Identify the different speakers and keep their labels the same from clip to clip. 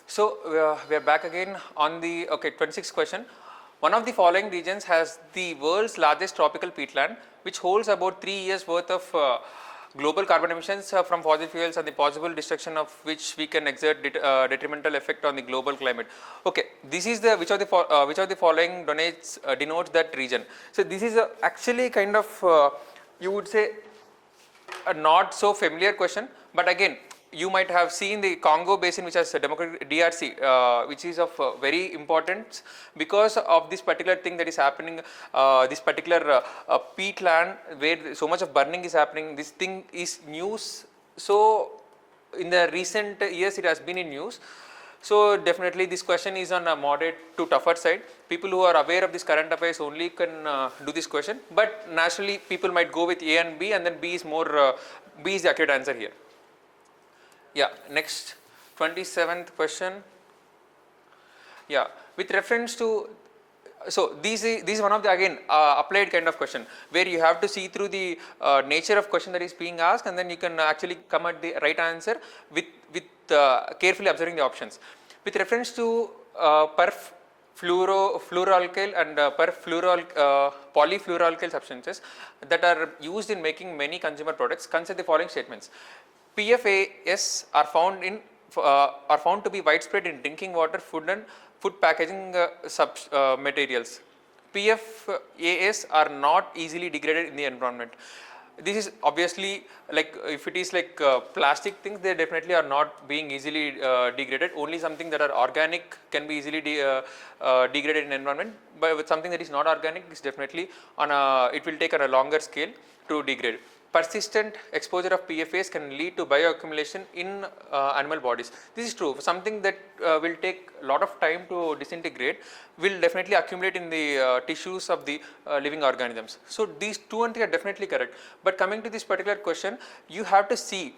Speaker 1: So we are back again on the 26th question. One of the following regions has the world's largest tropical peatland, which holds about 3 years worth of global carbon emissions from fossil fuels, and the possible destruction of which we can exert detrimental effect on the global climate. Okay, this is the which of the following denotes that region. So this is actually kind of you would say a not so familiar question, but again you might have seen the Congo basin, which has a democratic DRC, which is of very importance because of this particular thing that is happening, this particular peatland where so much of burning is happening. This thing is news. So in the recent years it has been in news. So definitely this question is on a moderate to tougher side. People who are aware of this current affairs only can do this question, but naturally people might go with A and B, and then B is B is the accurate answer here. Yeah, next 27th question. Yeah, with reference to, so this is one of the again applied kind of question where you have to see through the nature of question that is being asked, and then you can actually come at the right answer with carefully observing the options. With reference to perfluoroalkyl and polyfluoroalkyl substances that are used in making many consumer products, consider the following statements. PFAS are found to be widespread in drinking water, food and food packaging materials. PFAS are not easily degraded in the environment. This is obviously like if it is like plastic things, they definitely are not being easily degraded. Only something that are organic can be easily degraded in environment, but with something that is not organic, is definitely on it will take on a longer scale to degrade. Persistent exposure of PFAS can lead to bioaccumulation in animal bodies. This is true. Something that will take a lot of time to disintegrate will definitely accumulate in the tissues of the living organisms. So these 2 and 3 are definitely correct. But coming to this particular question, you have to see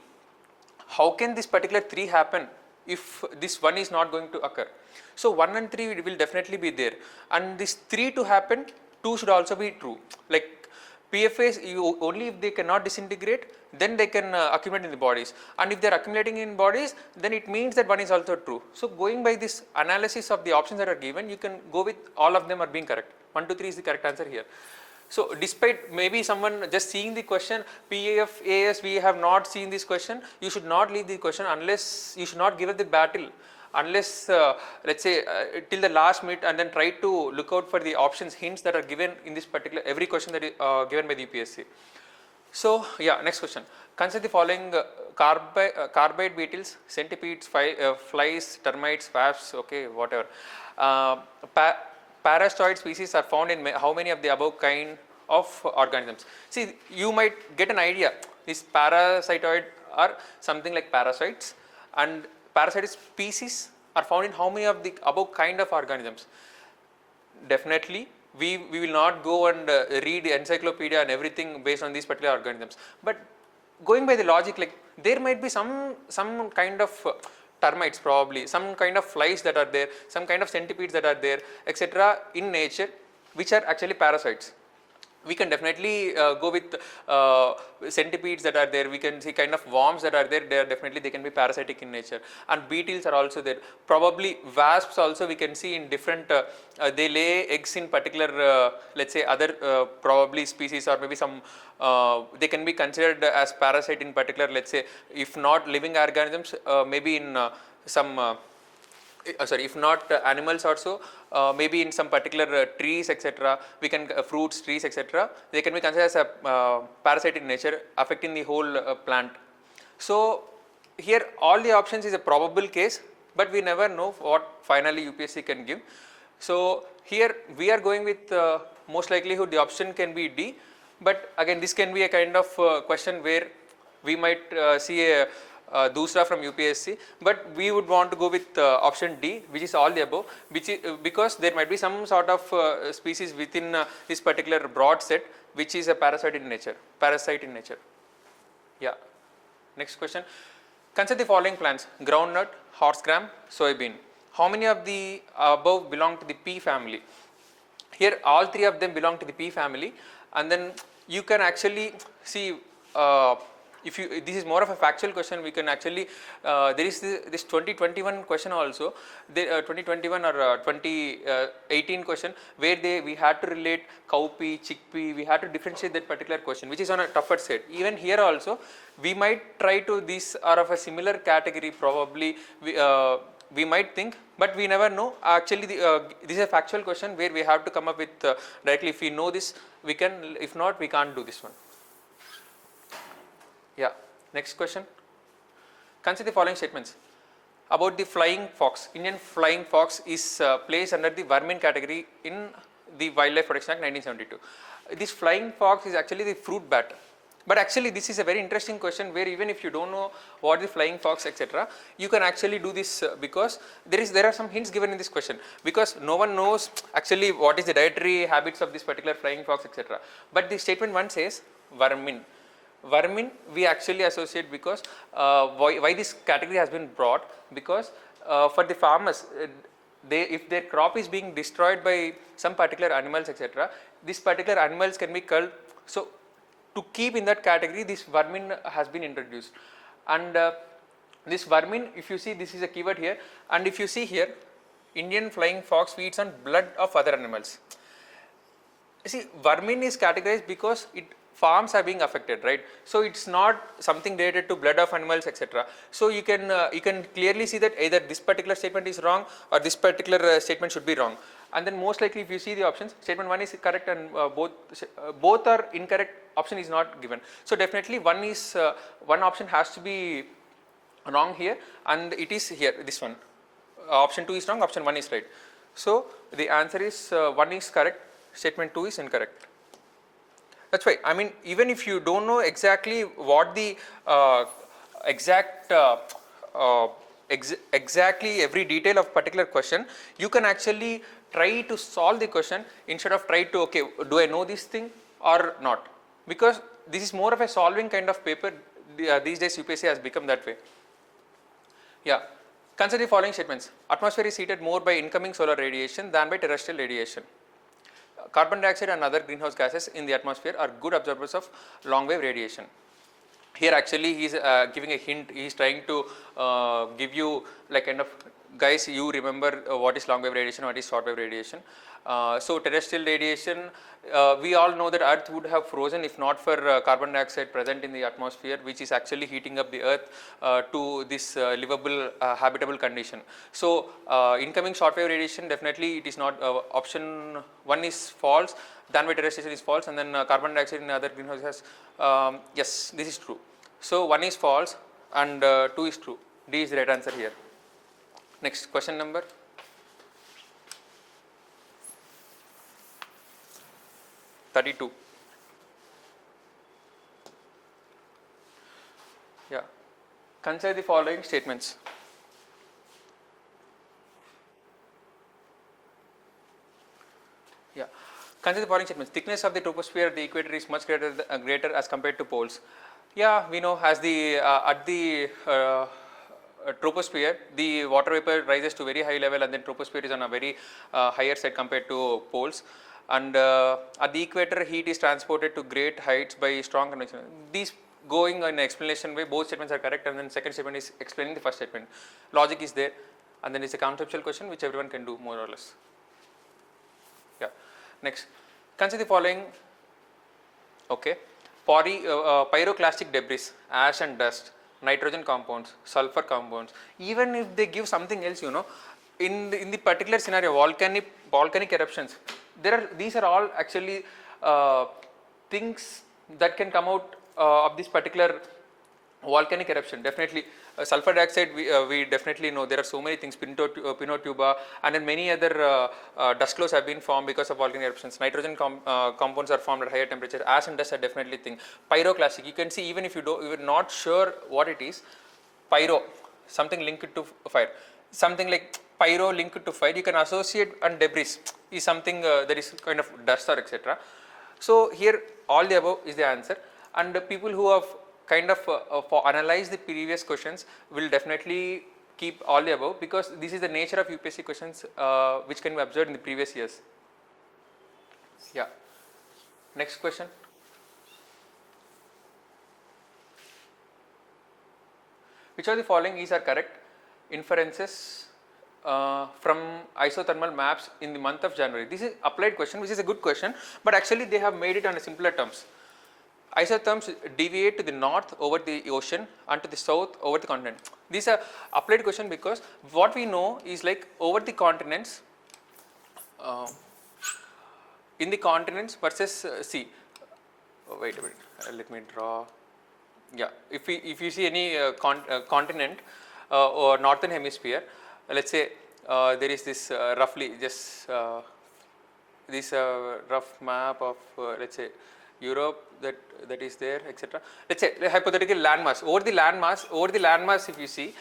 Speaker 1: how can this particular 3 happen if this 1 is not going to occur. So 1 and 3 will definitely be there, and this 3 to happen, 2 should also be true. Like PFAS, only if they cannot disintegrate, then they can accumulate in the bodies, and if they are accumulating in bodies, then it means that 1 is also true. So going by this analysis of the options that are given, you can go with all of them are being correct. 1 to 3 is the correct answer here. So despite maybe someone just seeing the question, PFAS, we have not seen this question, you should not leave the question unless, you should not give up the battle unless let's say till the last minute, and then try to look out for the options, hints that are given in this particular every question that is given by the UPSC. So yeah, next question. Consider the following carbide beetles, centipedes, flies, termites, wasps, okay, whatever. Parastoid species are found in how many of the above kind of organisms? See, you might get an idea. These parasitoid are something like parasites, and parasitic species are found in how many of the above kind of organisms? Definitely we will not go and read the encyclopedia and everything based on these particular organisms, but going by the logic, like there might be some kind of termites, probably some kind of flies that are there, some kind of centipedes that are there, etc. in nature, which are actually parasites. We can definitely go with centipedes that are there. We can see kind of worms that are there. They are definitely, they can be parasitic in nature, and beetles are also there. Probably wasps also we can see in different. They lay eggs in particular, let's say other probably species, or maybe some. They can be considered as parasite in particular. Let's say if not living organisms, maybe in some. Sorry, if not animals also, maybe in some particular trees, etc. We can fruits, trees, etc. They can be considered as a parasite in nature, affecting the whole plant. So here all the options is a probable case, but we never know what finally UPSC can give. So here we are going with most likelihood the option can be D, but again this can be a kind of question where we might see a Dusra from UPSC, but we would want to go with option D, which is all the above, which is, because there might be some sort of species within this particular broad set, which is a parasite in nature. Yeah. Next question. Consider the following plants: groundnut, horse gram, soybean. How many of the above belong to the pea family? Here all 3 of them belong to the pea family, and then you can actually see if you, this is more of a factual question, we can actually, there is this 2021 question also, the 2021 or 2018 question where we had to relate cowpea, chickpea, we had to differentiate that particular question, which is on a tougher side. Even here also, we might try to, these are of a similar category probably, we might think, but we never know. Actually, this is a factual question where we have to come up with directly, if we know this, we can, if not, we can't do this one. Yeah, next question. Consider the following statements about the flying fox. Indian flying fox is placed under the vermin category in the Wildlife Protection Act 1972. This flying fox is actually the fruit bat. But actually, this is a very interesting question where even if you don't know what the flying fox, etc., you can actually do this because there are some hints given in this question, because no one knows actually what is the dietary habits of this particular flying fox, etc. But the statement 1 says vermin. Vermin we actually associate because why this category has been brought, because for the farmers, if their crop is being destroyed by some particular animals, etc., these particular animals can be culled. So to keep in that category, this vermin has been introduced. And this vermin, if you see, this is a keyword here, and if you see here, Indian flying fox feeds on blood of other animals. You see, vermin is categorized because farms are being affected, right? So it's not something related to blood of animals, etc. So you can clearly see that either this particular statement is wrong or this particular statement should be wrong. And then most likely, if you see the options, statement 1 is correct and both are incorrect. Option is not given. So definitely one option has to be wrong here, and it is here, this one. Option 2 is wrong, option 1 is right. So the answer is 1 is correct, statement 2 is incorrect. That's why, I mean, even if you don't know exactly what the exactly every detail of particular question, you can actually try to solve the question instead of try to, okay, do I know this thing or not? Because this is more of a solving kind of paper. These days UPSC has become that way. Yeah. Consider the following statements. Atmosphere is heated more by incoming solar radiation than by terrestrial radiation. Carbon dioxide and other greenhouse gases in the atmosphere are good absorbers of long wave radiation. Here actually he is giving a hint. He is trying to give you like kind of, guys, you remember what is long wave radiation, what is short wave radiation. So terrestrial radiation, we all know that Earth would have frozen if not for carbon dioxide present in the atmosphere, which is actually heating up the Earth to this livable, habitable condition. So incoming short wave radiation, definitely it is not, option 1 is false, than by terrestrial is false, and then carbon dioxide in other greenhouse gases, yes, this is true. So 1 is false and 2 is true. D is the right answer here. Next question number. (32). Yeah. Consider the following statements. Yeah. Consider the following statements. Thickness of the troposphere at the equator is much greater as compared to poles. Yeah, we know as the at the troposphere, the water vapor rises to very high level, and then troposphere is on a very higher side compared to poles. And at the equator, heat is transported to great heights by strong convection. These going in an explanation way, both statements are correct, and then second statement is explaining the first statement. Logic is there, and then it's a conceptual question which everyone can do more or less. Yeah. Next, consider the following. Okay, pyroclastic debris, ash and dust, nitrogen compounds, sulfur compounds. Even if they give something else, you know, in the particular scenario, volcanic eruptions, these are all actually things that can come out of this particular volcanic eruption. Definitely sulfur dioxide, we definitely know there are so many things, Pinotuba, and then many other dust clouds have been formed because of volcanic eruptions. Nitrogen compounds are formed at higher temperatures. Ash and dust are definitely thing. Pyroclastic, you can see, even if you're not sure what it is, pyro, something linked to fire, something like pyro linked to fire, you can associate, and debris is something that is kind of dust or etc. So here all the above is the answer, and people who have kind of analyzed the previous questions will definitely keep all the above, because this is the nature of UPSC questions which can be observed in the previous years. Yeah. Next question. Which of the following is are correct inferences from isothermal maps in the month of January? This is applied question, which is a good question, but actually they have made it on a simpler terms. Isotherms deviate to the north over the ocean and to the south over the continent. These are applied question because what we know is like over the continents, in the continents versus see. Oh, wait a minute. Let me draw. Yeah, if you see any continent or northern hemisphere, let's say there is this roughly just this rough map of let's say Europe that is there, etc. Let's say hypothetical landmass. Over the landmass, if you see,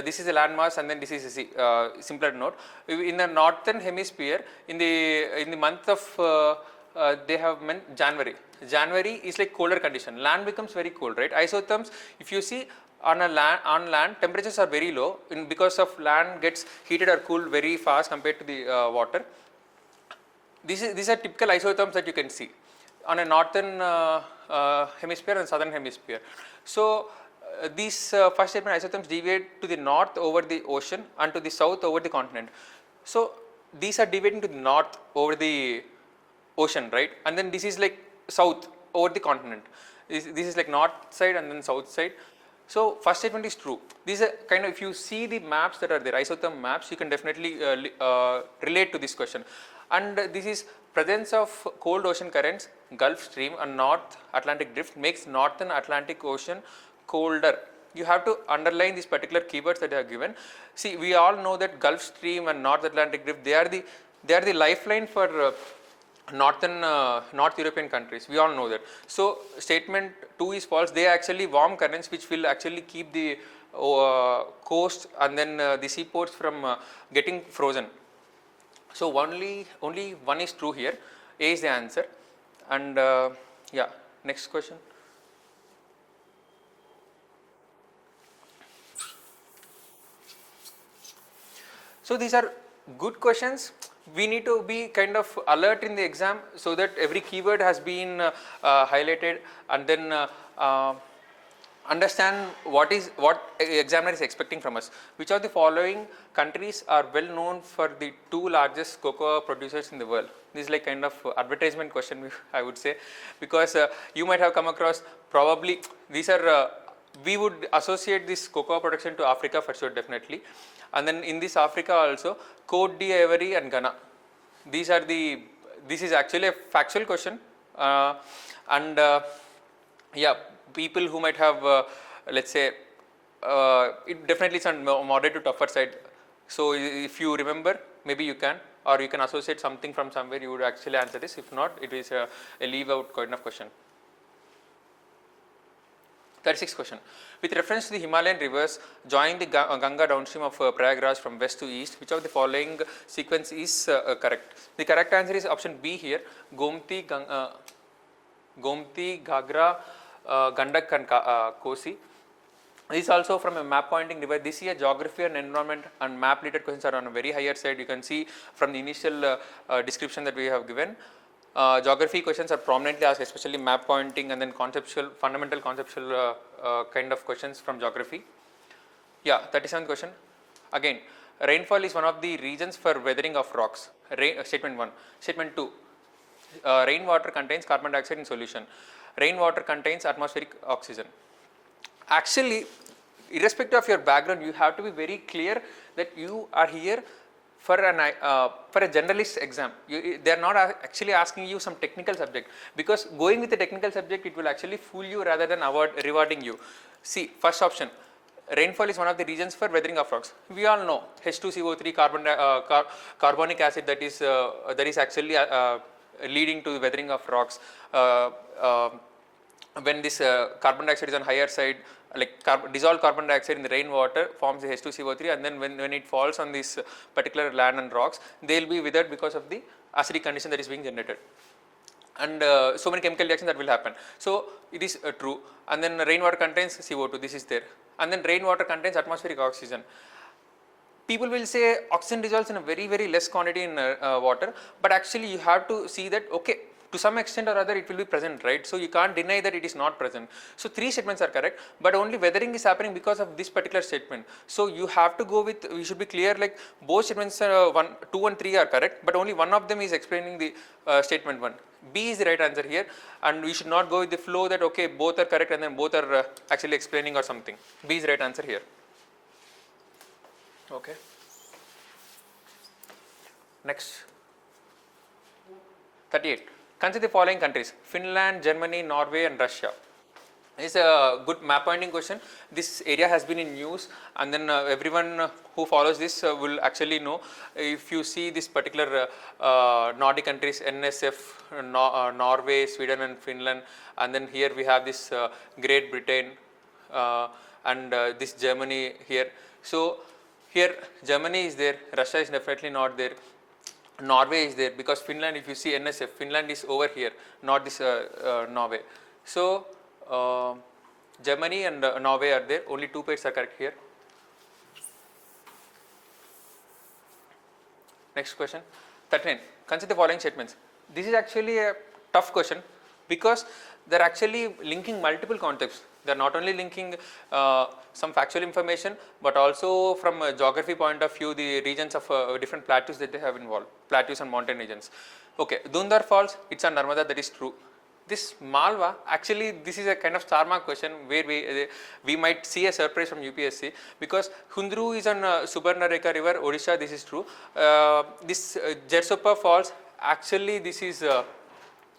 Speaker 1: this is a landmass and then this is a simpler note. In the northern hemisphere, in the month of they have meant January. January is like colder condition. Land becomes very cold, right? Isotherms, if you see on land, temperatures are very low because of land gets heated or cooled very fast compared to the water. These are typical isotherms that you can see on a northern hemisphere and southern hemisphere. So these first statement isotherms deviate to the north over the ocean and to the south over the continent. So these are deviating to the north over the ocean, right? And then this is like south over the continent. This is like north side and then south side. So first statement is true. These are kind of, if you see the maps that are there, isotherm maps, you can definitely relate to this question. And this is presence of cold ocean currents, Gulf Stream and North Atlantic Drift makes Northern Atlantic Ocean colder. You have to underline these particular keywords that are given. See, we all know that Gulf Stream and North Atlantic Drift, they are the lifeline for North European countries. We all know that. So statement 2 is false. They are actually warm currents which will actually keep the coast and then the seaports from getting frozen. So only one is true here. A is the answer. And yeah, next question. So these are good questions. We need to be kind of alert in the exam so that every keyword has been highlighted, and then understand what examiner is expecting from us. Which of the following countries are well known for the 2 largest cocoa producers in the world? This is like kind of advertisement question, I would say, because you might have come across, probably these are we would associate this cocoa production to Africa for sure, definitely. And then in this Africa also, Cote d'Ivoire and Ghana. This is actually a factual question, and yeah, people who might have let's say it definitely is on moderate to tougher side. So if you remember, maybe you can, or you can associate something from somewhere, you would actually answer this. If not, it is a leave out kind of question. 36th question. With reference to the Himalayan rivers joining the Ganga downstream of Prayagraj from west to east, which of the following sequence is correct? The correct answer is option B here. Gomti, Ghagra, Gandak and Kosi. This is also from a map pointing river. This year geography and environment and map related questions are on a very higher side. You can see from the initial description that we have given. Geography questions are prominently asked, especially map pointing and then fundamental conceptual kind of questions from geography. Yeah, 37th question. Again, rainfall is one of the reasons for weathering of rocks. Statement 1. Statement 2. Rainwater contains carbon dioxide in solution. Rainwater contains atmospheric oxygen. Actually, irrespective of your background, you have to be very clear that you are here for a generalist exam. They are not actually asking you some technical subject, because going with a technical subject, it will actually fool you rather than rewarding you. See, first option, rainfall is one of the reasons for weathering of rocks. We all know H2CO3 carbonic acid that is actually leading to the weathering of rocks. When this carbon dioxide is on higher side, like dissolved carbon dioxide in the rainwater forms the H2CO3, and then when it falls on this particular land and rocks, they will be withered because of the acidic condition that is being generated, and so many chemical reactions that will happen. So it is true. And then rainwater contains CO2, this is there, and then rainwater contains atmospheric oxygen. People will say oxygen dissolves in a very less quantity in water, but actually you have to see that, okay, to some extent or other it will be present, right? So you can't deny that it is not present. So 3 statements are correct, but only weathering is happening because of this particular statement. So you have to go with, we should be clear, like both statements 2 and 3 are correct, but only one of them is explaining the statement 1. B is the right answer here, and we should not go with the flow that okay both are correct and then both are actually explaining or something. B is the right answer here. Okay. Next. 38. Consider the following countries: Finland, Germany, Norway and Russia. It's a good map pointing question. This area has been in news, and then everyone who follows this will actually know. If you see this particular Nordic countries, NSF, Norway, Sweden and Finland, and then here we have this Great Britain and this Germany here. So here Germany is there, Russia is definitely not there. Norway is there because Finland, if you see NSF, Finland is over here, not this Norway. So Germany and Norway are there, only 2 pairs are correct here. Next question, 39. Consider the following statements. This is actually a tough question because they are actually linking multiple concepts. They are not only linking some factual information, but also from a geography point of view, the regions of different plateaus that they have involved, plateaus and mountain regions. Okay, Dhundar Falls, it's on Narmada, that is true. This Malwa, actually this is a kind of star mark question where we might see a surprise from UPSC because Hundru is on Subarnarekha river, Odisha, this is true. This Jersopa Falls, actually this is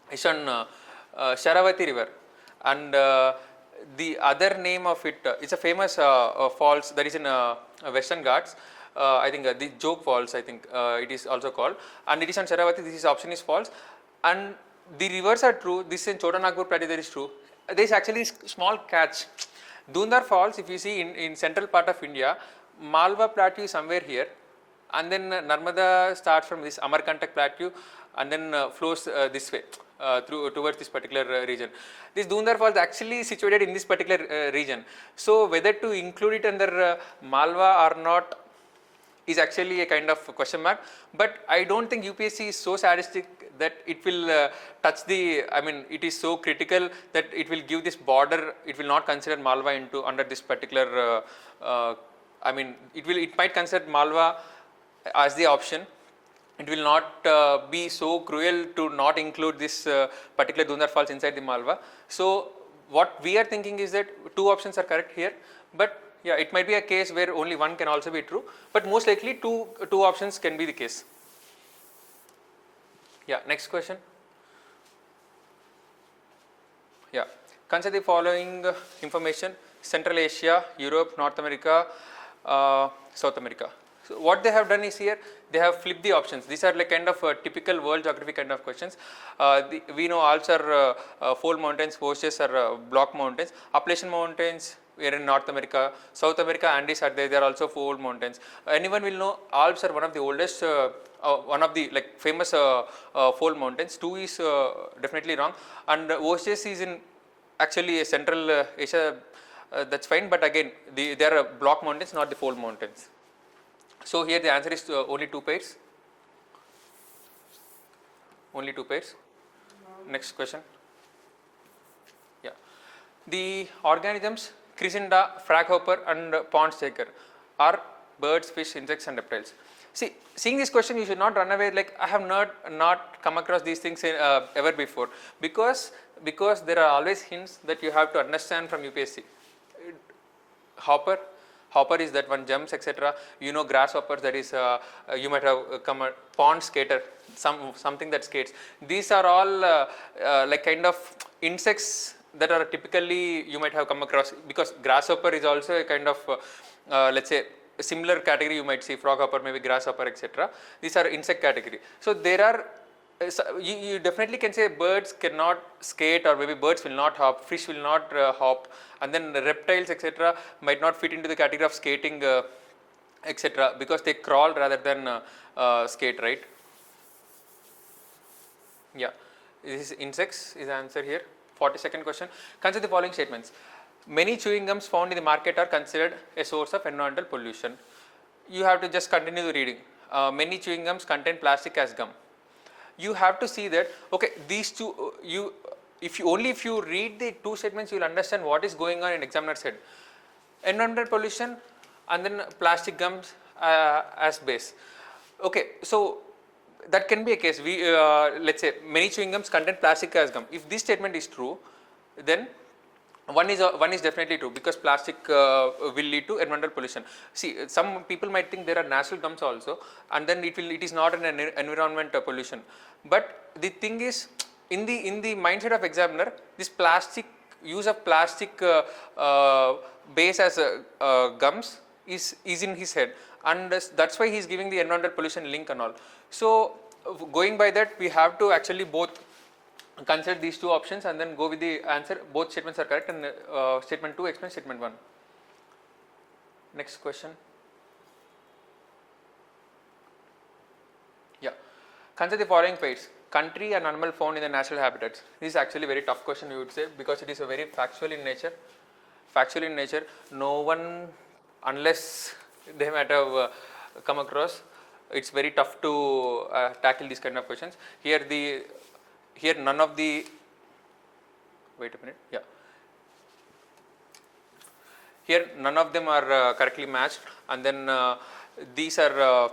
Speaker 1: it's on Sharavati river, and the other name of it, it's a famous falls that is in Western Ghats. I think the Jog Falls, I think it is also called, and it is on Sharavati. This is option is false, and the rivers are true. This in Chota Nagpur Plateau, that is true. There is actually small catch. Dhundar Falls, if you see in central part of India, Malwa Plateau is somewhere here, and then Narmada starts from this Amarkantak Plateau and then flows this way towards this particular region. This Dhundar Falls actually situated in this particular region. So whether to include it under Malwa or not is actually a kind of question mark. But I don't think UPSC is so sadistic that it will touch the, I mean, it is so critical that it will give this border, it will not consider Malwa into under this particular, I mean, it might consider Malwa as the option. It will not be so cruel to not include this particular Dhundar Falls inside the Malwa. So what we are thinking is that 2 options are correct here, but yeah, it might be a case where only one can also be true, but most likely two options can be the case. Yeah, next question. Yeah, consider the following information: Central Asia, Europe, North America, South America. So what they have done is here, they have flipped the options. These are like kind of typical world geography kind of questions. We know Alps are fold mountains, Vosges are block mountains, Appalachian mountains we are in North America, South America, Andes are there, they are also fold mountains. Anyone will know Alps are one of the oldest, one of the like famous fold mountains. 2 is definitely wrong, and Vosges is in actually Central Asia, that's fine, but again they are block mountains, not the fold mountains. So here the answer is only 2 pairs. Only 2 pairs. Next question. Yeah. The organisms Chrysinda, Fraghopper and pond staker are birds, fish, insects and reptiles. See, seeing this question you should not run away like I have not come across these things ever before, because there are always hints that you have to understand from UPSC. Hopper is that one jumps, etc. You know grasshoppers, that is you might have come a pond skater, something that skates. These are all like kind of insects that are typically you might have come across, because grasshopper is also a kind of let's say a similar category. You might see froghopper, maybe grasshopper, etc. These are insect category. So there are you definitely can say birds cannot skate, or maybe birds will not hop, fish will not hop, and then the reptiles, etc. might not fit into the category of skating, etc. because they crawl rather than skate, right? Yeah, this is insects is the answer here. 42nd question. Consider the following statements. Many chewing gums found in the market are considered a source of environmental pollution. You have to just continue the reading. Many chewing gums contain plastic as gum. you have to see that, okay, these two, if you read the two statements, you will understand what is going on in examiner's head. Environmental pollution and then plastic gums as base. Okay, so that can be a case. We let's say many chewing gums contain plastic as gum. If this statement is true, then one is definitely true, because plastic will lead to environmental pollution. See, some people might think there are natural gums also, and then it is not an environment pollution. But the thing is, in the mindset of examiner, this use of plastic base as gums is in his head, and that's why he is giving the environmental pollution link and all. So going by that, we have to actually both consider these two options and then go with the answer. Both statements are correct, and statement 2 explains statement 1. Next question. Yeah, consider the following pairs: country and animal found in the natural habitats. This is actually a very tough question, you would say, because it is a very factual in nature. No one, unless they might have come across, it's very tough to tackle these kind of questions. Here none of the, wait a minute, yeah. Here none of them are correctly matched, and then these are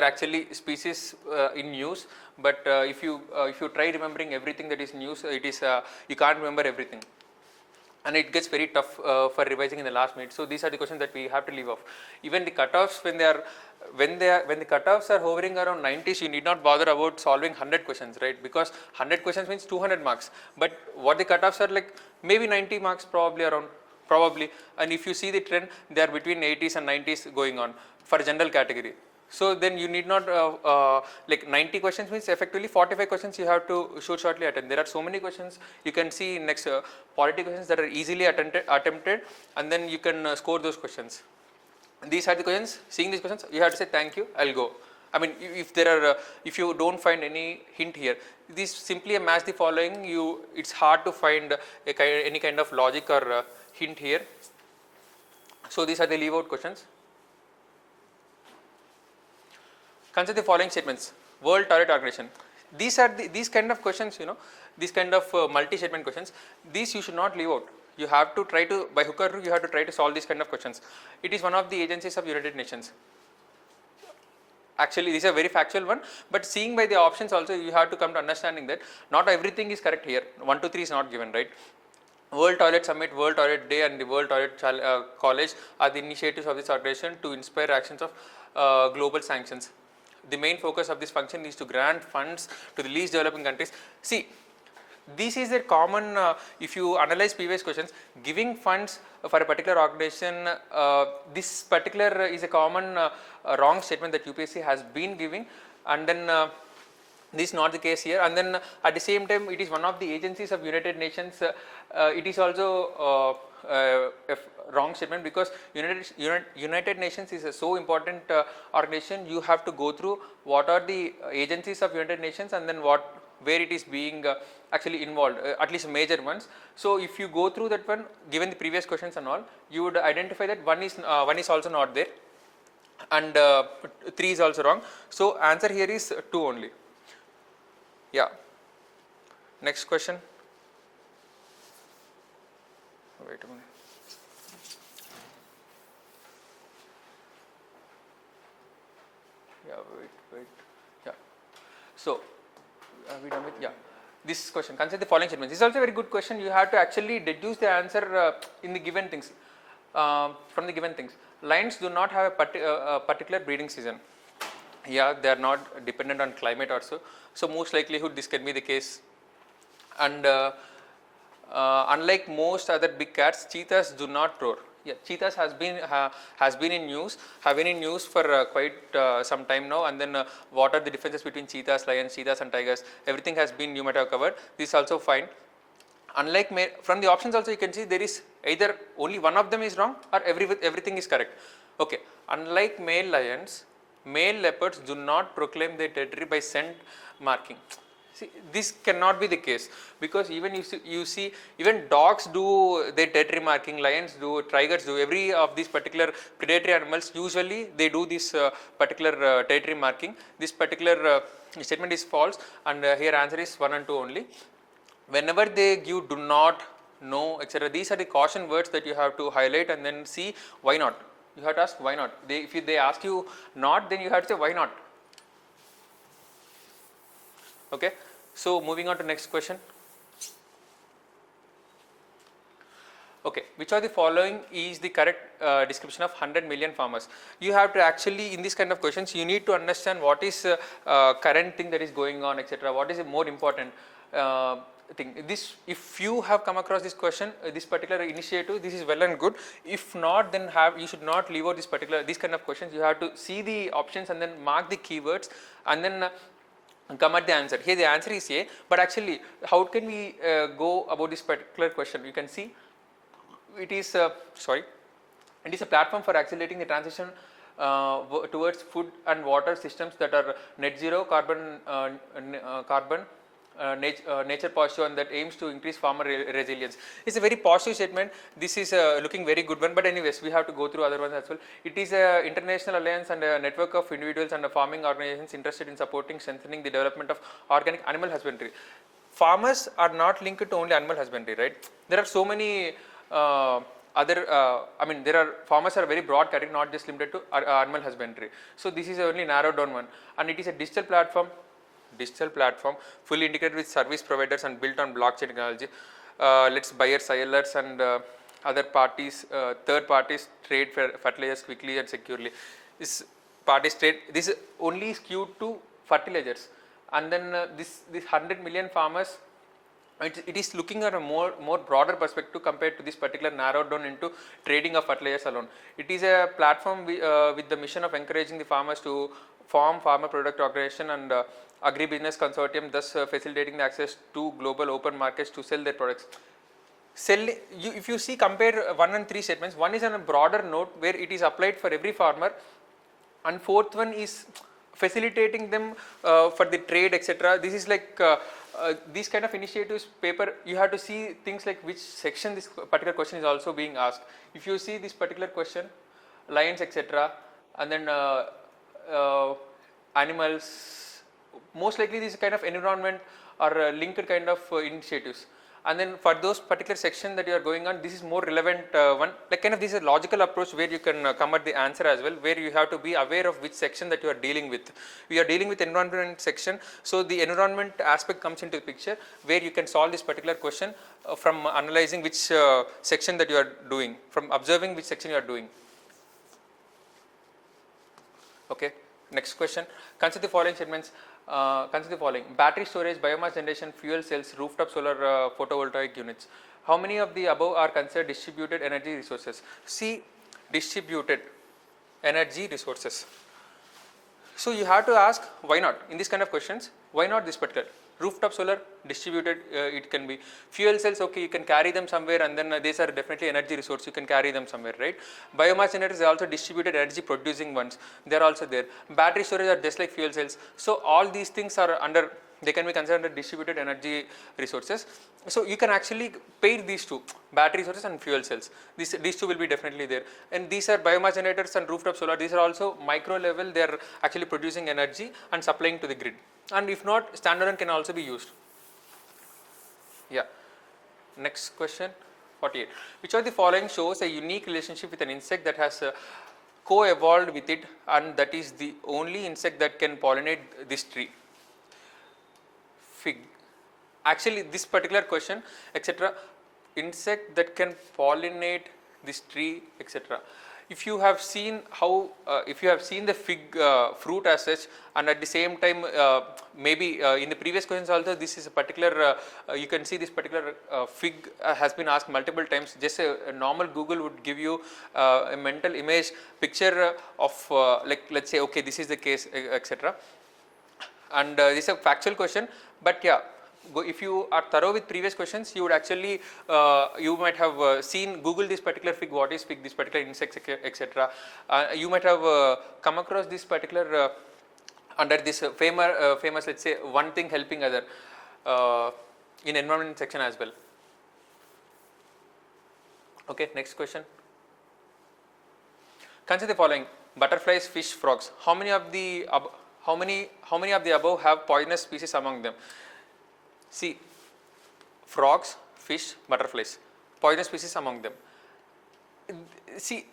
Speaker 1: actually species in use. But if you try remembering everything that is in use, it is you can't remember everything, and it gets very tough for revising in the last minute. So these are the questions that we have to leave off. Even the cutoffs, when the cutoffs are hovering around 90s, you need not bother about solving 100 questions, right? Because 100 questions means 200 marks. But what the cutoffs are like, maybe 90 marks probably. And if you see the trend, they are between 80s and 90s going on for general category. So then you need not like 90 questions means effectively 45 questions you have to shortly attempt. There are so many questions you can see in next polity questions that are easily attempted, and then you can score those questions. These are the questions. Seeing these questions, you have to say thank you, I'll go. I mean, if you don't find any hint here, this simply match the following. It's hard to find any kind of logic or hint here. So these are the leave out questions. Consider the following statements. World Toilet Organization. These kind of questions, these kind of multi-statement questions, these you should not leave out. You have to try to, by hook or crook, you have to try to solve these kind of questions. It is one of the agencies of United Nations. Actually, this is a very factual one, but seeing by the options also, you have to come to understanding that not everything is correct here. 1 to 3 is not given, right? World Toilet Summit, World Toilet Day, and the World Toilet College are the initiatives of this organization to inspire actions of global sanctions. The main focus of this function is to grant funds to the least developing countries. See, this is a common, if you analyze previous questions, giving funds for a particular organization, this particular is a common wrong statement that UPSC has been giving, and then this is not the case here. And then at the same time, it is one of the agencies of United Nations. It is also a wrong statement, because United Nations is a so important organization. You have to go through what are the agencies of United Nations, and then where it is being actually involved, at least major ones. So if you go through that one, given the previous questions and all, you would identify that one is also not there, and 3 is also wrong. So answer here is 2 only. Yeah. Next question. Wait a minute. Yeah, wait. Yeah. So, are we done with? Yeah. This question, consider the following statements. This is also a very good question. You have to actually deduce the answer in the given things, from the given things. Lions do not have a particular breeding season. Yeah, they are not dependent on climate also. So most likelihood this can be the case. And unlike most other big cats, cheetahs do not roar. Yeah, cheetahs have been in news for quite some time now. And then what are the differences between cheetahs, lions, cheetahs and tigers? Everything has been you might have covered. This is also fine. Unlike from the options also, you can see there is either only one of them is wrong or everything is correct. Okay. Unlike male lions, male leopards do not proclaim their territory by scent marking. See, this cannot be the case, because even you see even dogs do their territory marking, lions do, tigers do, every of these particular predatory animals usually they do this particular territory marking. This particular statement is false, and here answer is 1 and 2 only. Whenever they give do not, no, etc., these are the caution words that you have to highlight and then see why not. You have to ask why not. If they ask you not, then you have to say why not. Okay. So moving on to next question. Okay, which of the following is the correct description of 100 million farmers? You have to actually, in this kind of questions, you need to understand what is current thing that is going on, etc. What is the more important thing? This, if you have come across this question, this particular initiative, this is well and good. If not, then you should not leave out this kind of questions. You have to see the options and then mark the keywords and then come at the answer. Here the answer is A, but actually how can we go about this particular question? You can see it is it is a platform for accelerating the transition towards food and water systems that are net zero carbon nature positive, and that aims to increase farmer resilience. It's a very positive statement. This is looking very good one, but anyways we have to go through other ones as well. It is a international alliance and a network of individuals and farming organizations interested in supporting strengthening the development of organic animal husbandry. Farmers are not linked to only animal husbandry, right? There are so many there are farmers are a very broad category, not just limited to animal husbandry. So this is a only narrowed down one, and it is a digital platform fully integrated with service providers and built on blockchain technology. Lets buyers, sellers and other parties, third parties trade fertilizers quickly and securely. This is only skewed to fertilizers, and then this 100 million farmers, it is looking at a more broader perspective compared to this particular narrowed down into trading of fertilizers alone. It is a platform with the mission of encouraging the farmers to form farmer product organization and agribusiness consortium, thus facilitating the access to global open markets to sell their products. If you see, compare 1 and 3 statements, one is on a broader note where it is applied for every farmer, and fourth one is facilitating them for the trade, etc. This is like these kind of initiatives paper, you have to see things like which section this particular question is also being asked. If you see this particular question, lions, etc., and then animals, most likely this kind of environment or linked kind of initiatives. And then for those particular section that you are going on, this is more relevant one, like kind of this is a logical approach where you can come at the answer as well, where you have to be aware of which section that you are dealing with. We are dealing with environment section, so the environment aspect comes into the picture where you can solve this particular question from analyzing which section that you are doing, from observing which section you are doing. Okay, next question. Consider the following statements. Consider the following: battery storage, biomass generation, fuel cells, rooftop solar photovoltaic units. How many of the above are considered distributed energy resources? See, distributed energy resources. So you have to ask why not in this kind of questions. Why not this particular? Rooftop solar, distributed, it can be. Fuel cells, okay, you can carry them somewhere, and then these are definitely energy resource, you can carry them somewhere, right? Biomass generators are also distributed energy producing ones, they are also there. Battery storage are just like fuel cells. So all these things are under, they can be considered under distributed energy resources. So you can actually pair these two, battery resources and fuel cells. These two will be definitely there. And these are biomass generators and rooftop solar. These are also micro level, they are actually producing energy and supplying to the grid. And if not, standalone can also be used. Yeah. Next question, 48. Which of the following shows a unique relationship with an insect that has co-evolved with it, and that is the only insect that can pollinate this tree? Fig. Actually, this particular question, etc., insect that can pollinate this tree, etc. If you have seen how, if you have seen the fig fruit as such, and at the same time, maybe in the previous questions also, this is a particular, you can see this particular fig has been asked multiple times. Just a normal Google would give you a mental image picture of like, let's say, okay, this is the case, etc. And this is a factual question, but yeah, if you are thorough with previous questions, you would actually, you might have seen, Google this particular fig, what is fig, this particular insect, etc. You might have come across this particular under this famous, let's say, one thing helping other in environment section as well. Okay, next question. Consider the following: butterflies, fish, frogs. How many of the above have poisonous species among them? See, frogs, fish, butterflies, poisonous species among them. See,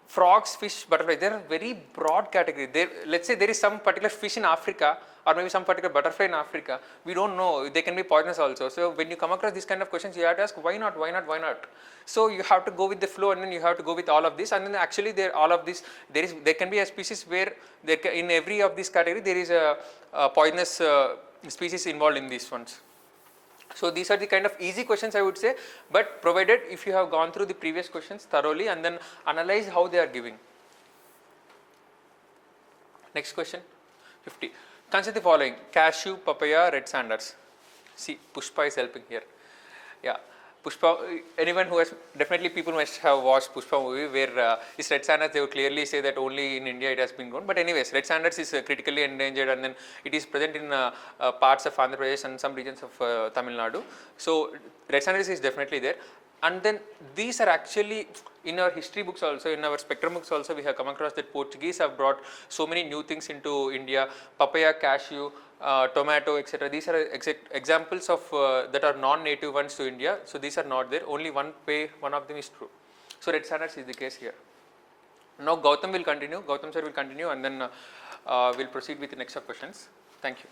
Speaker 1: frogs, fish, butterflies, they are a very broad category. Let's say there is some particular fish in Africa, or maybe some particular butterfly in Africa. We don't know, they can be poisonous also. So when you come across these kind of questions, you have to ask why not, why not, why not. So you have to go with the flow, and then you have to go with all of this, and then actually all of this, there can be a species where in every of these category there is a poisonous species involved in these ones. So these are the kind of easy questions, I would say, but provided if you have gone through the previous questions thoroughly and then analyze how they are giving. Next question, 50. Consider the following: cashew, papaya, red sanders. See, Pushpa is helping here. Yeah, Pushpa, anyone who has, definitely people must have watched Pushpa movie where this red sanders, they would clearly say that only in India it has been grown. But anyways, red sanders is critically endangered, and then it is present in parts of Andhra Pradesh and some regions of Tamil Nadu. So red sanders is definitely there. And then these are actually in our history books also, in our spectrum books also, we have come across that Portuguese have brought so many new things into India: papaya, cashew, tomato, etc. These are examples of that are non-native ones to India. So these are not there. Only one of them is true. So red sanders is the case here. Now Gautam will continue. Gautam sir will continue, and then we'll proceed with the next of questions. Thank you.